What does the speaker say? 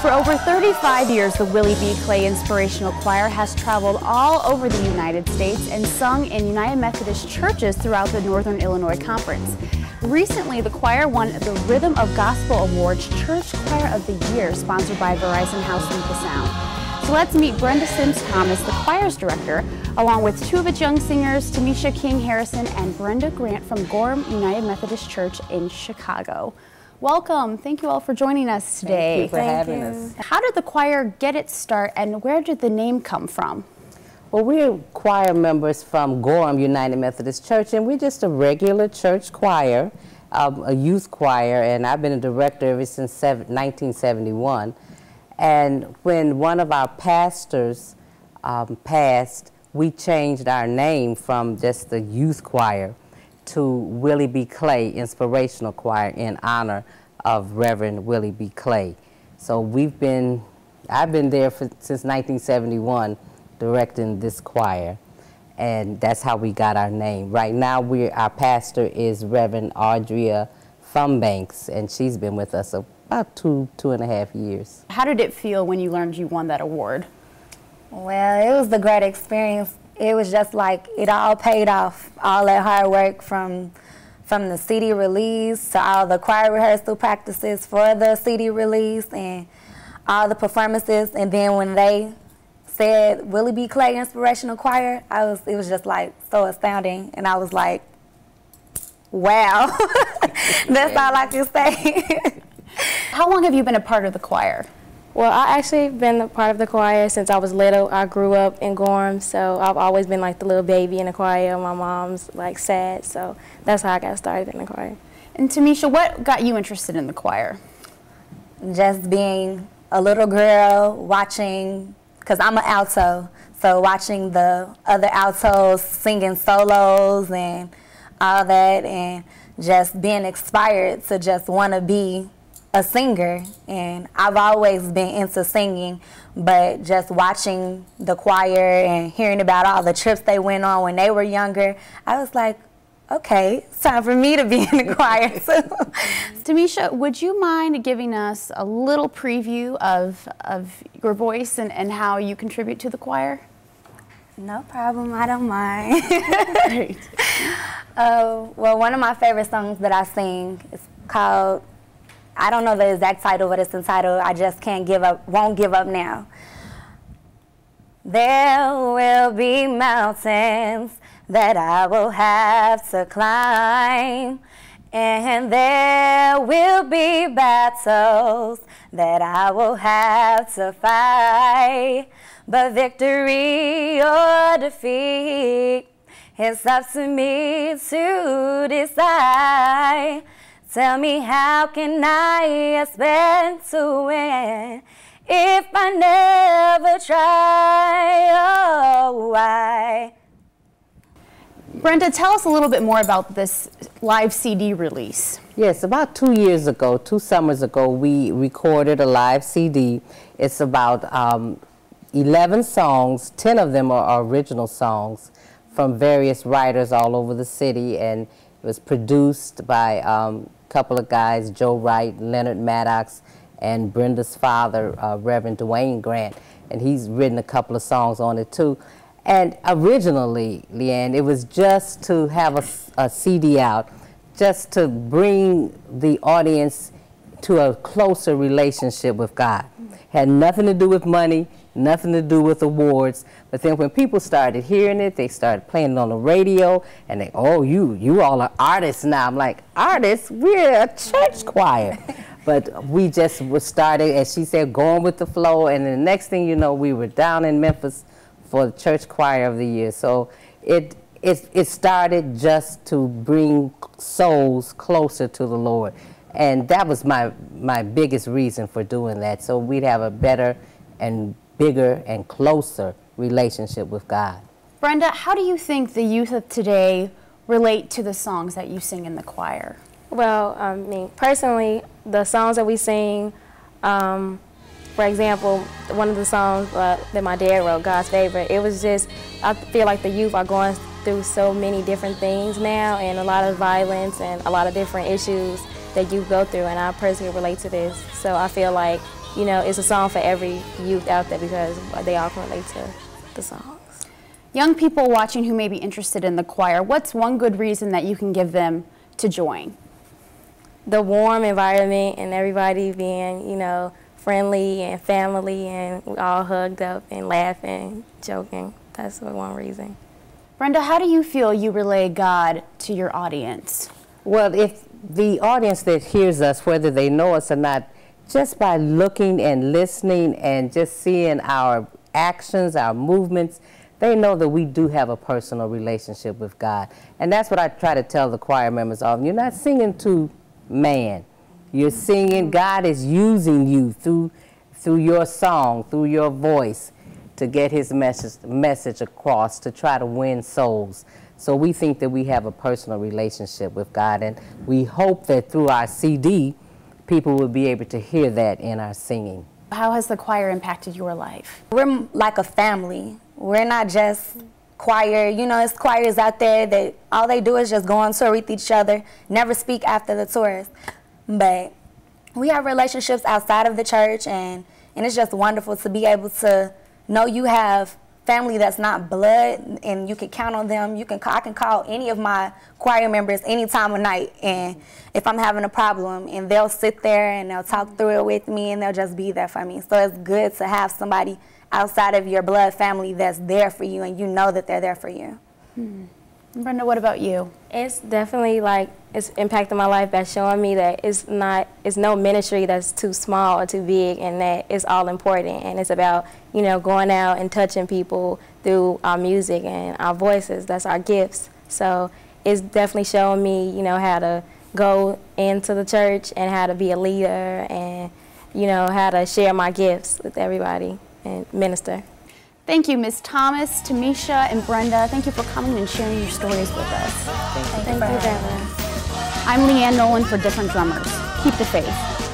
For over 35 years, the Willie B. Clay Inspirational Choir has traveled all over the United States and sung in United Methodist churches throughout the Northern Illinois Conference. Recently, the choir won the Rhythm of Gospel Awards Church Choir of the Year, sponsored by Verizon House Link the Sound. So let's meet Brenda Sims-Thomas, the choir's director, along with two of its young singers, Tamisha King Harrison and Brenda Grant from Gorham United Methodist Church in Chicago. Welcome. Thank you all for joining us today. Thank you for having us. How did the choir get its start and where did the name come from? Well, we're choir members from Gorham United Methodist Church, and we're just a regular church choir, a youth choir, and I've been a director ever since 1971. And when one of our pastors passed, we changed our name from just the youth choir to Willie B. Clay Inspirational Choir in honor of Reverend Willie B. Clay. So I've been there since 1971 directing this choir, and that's how we got our name. Right now our pastor is Reverend Audria Thumbanks, and she's been with us about two and a half years. How did it feel when you learned you won that award? Well, it was a great experience. It was just like it all paid off. All that hard work from the CD release to all the choir rehearsal practices for the CD release and all the performances. And then when they said Willie B. Clay Inspirational Choir, it was just like so astounding. And I was like, wow. That's all I can say. How long have you been a part of the choir? Well, I actually been a part of the choir since I was little. I grew up in Gorham, so I've always been like the little baby in the choir. My mom's like sad, so that's how I got started in the choir. And Tamisha, what got you interested in the choir? Just being a little girl, watching, because I'm an alto, so watching the other altos singing solos and all that, and just being inspired to just want to be a singer. And I've always been into singing, but just watching the choir and hearing about all the trips they went on when they were younger, I was like, okay, it's time for me to be in the choir too. Tamisha, would you mind giving us a little preview of your voice and how you contribute to the choir? No problem, I don't mind. Great. Well, one of my favorite songs that I sing is called, I don't know the exact title, but it's entitled, I Just Can't Give Up, Won't Give Up Now. There will be mountains that I will have to climb, and there will be battles that I will have to fight, but victory or defeat, it's up to me to decide. Tell me, how can I expect to win if I never try? Oh, why? Brenda, tell us a little bit more about this live CD release. Yes, about 2 years ago, 2 summers ago, we recorded a live CD. It's about 11 songs. 10 of them are original songs from various writers all over the city, and it was produced by a couple of guys, Joe Wright, Leonard Maddox, and Brenda's father, Reverend Dwayne Grant, and he's written a couple of songs on it too. And originally, Leanne, it was just to have a CD out, just to bring the audience to a closer relationship with God. Had nothing to do with money, nothing to do with awards. But then when people started hearing it, they started playing it on the radio, and they, oh, you all are artists now. I'm like, artists? We're a church choir. But we just started, as she said, going with the flow, and the next thing you know, we were down in Memphis for the Church Choir of the Year. So it started just to bring souls closer to the Lord. And that was my biggest reason for doing that, so we'd have a better and bigger and closer relationship with God. Brenda, how do you think the youth of today relate to the songs that you sing in the choir? Well, I mean, personally, the songs that we sing, for example, one of the songs that my dad wrote, God's Favorite, it was just, I feel like the youth are going through so many different things now, and a lot of violence and a lot of different issues that you go through, and I personally relate to this. So I feel like you know, it's a song for every youth out there because they all can relate to the songs. Young people watching who may be interested in the choir, what's one good reason that you can give them to join? The warm environment and everybody being, you know, friendly and family and all hugged up and laughing, joking. That's one reason. Brenda, how do you feel you relay God to your audience? Well, if the audience that hears us, whether they know us or not, just by looking and listening and just seeing our actions, our movements, they know that we do have a personal relationship with God. And that's what I try to tell the choir members often. You're not singing to man. You're singing, God is using you through your song, through your voice, to get his message across, to try to win souls. So we think that we have a personal relationship with God, and we hope that through our CD, people will be able to hear that in our singing. How has the choir impacted your life? We're like a family. We're not just choir. You know, it's choirs out there that all they do is just go on tour with each other, never speak after the tours. But we have relationships outside of the church, and it's just wonderful to be able to know you have family that's not blood, and you can count on them. I can call any of my choir members any time of night, and if I'm having a problem, and they'll sit there and they'll talk through it with me, and they'll just be there for me. So it's good to have somebody outside of your blood family that's there for you, and you know that they're there for you. Brenda, what about you? It's definitely like, it's impacted my life by showing me that it's no ministry that's too small or too big, and that it's all important, and it's about, you know, going out and touching people through our music and our voices. That's our gifts. So it's definitely showing me, you know, how to go into the church and how to be a leader, and, you know, how to share my gifts with everybody and minister. Thank you, Ms. Thomas, Tamisha, and Brenda. Thank you for coming and sharing your stories with us. Thank you for having us. I'm Leanne Nolan for Different Drummers. Keep the faith.